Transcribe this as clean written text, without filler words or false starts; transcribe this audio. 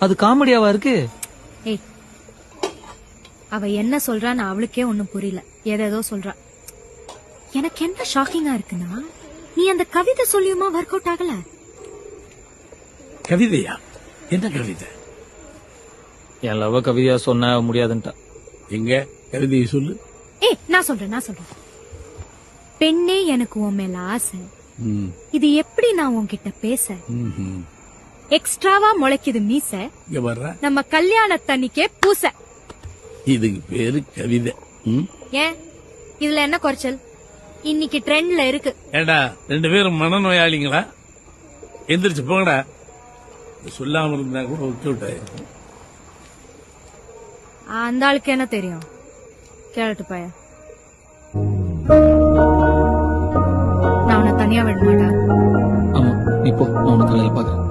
அது காமெடியாவா இருக்கு? ஏய், அவ என்ன சொல்றான்னு அவளுக்கே ஒண்ணும் புரியல. ஏதேதோ சொல்றா. எனக்கு என்ன ஷாக்கிங்கா இருக்குன்னா, நீ அந்த கவிதை சொல்லியுமா ஒர்க் அவுட் ஆகல? கவிதையா? என்ன கவிதை? என் லவ் கவிதையா சொன்ன முடியாதுன்ட்டா. எங்க கவிதையை சொல்லு. ஏய், நான் சொல்றேன். பெண்ணே, எனக்கு உன் மேல ஆசை. இது எப்படி நான் உன்கிட்ட பேச? எக்ஸ்ட்ராவா முளைக்குது மீச. இங்க வர்ற நம்ம கல்யாணத்தன்னிக்கே பூச. இதுக்கு பேரு கவிதை. ஏன் இதுல என்ன குறைச்சல்? இன்னைக்கு ட்ரெண்ட்ல இருக்கு. ஏடா, 2 பேரும் மனநோயாளிங்களா? எந்திரிச்சு போங்கடா. சொல்லாம இருந்தா கூட ஒர்க் அவுட் ஆயிருக்கும். அந்த ஆளுக்கு என்ன தெரியும்? கேளட்டு பைய. நான் உன்னை தனியா விட மாட்டேன். ஆமா, இப்போ நான் உனக்கு பாக்குறேன்.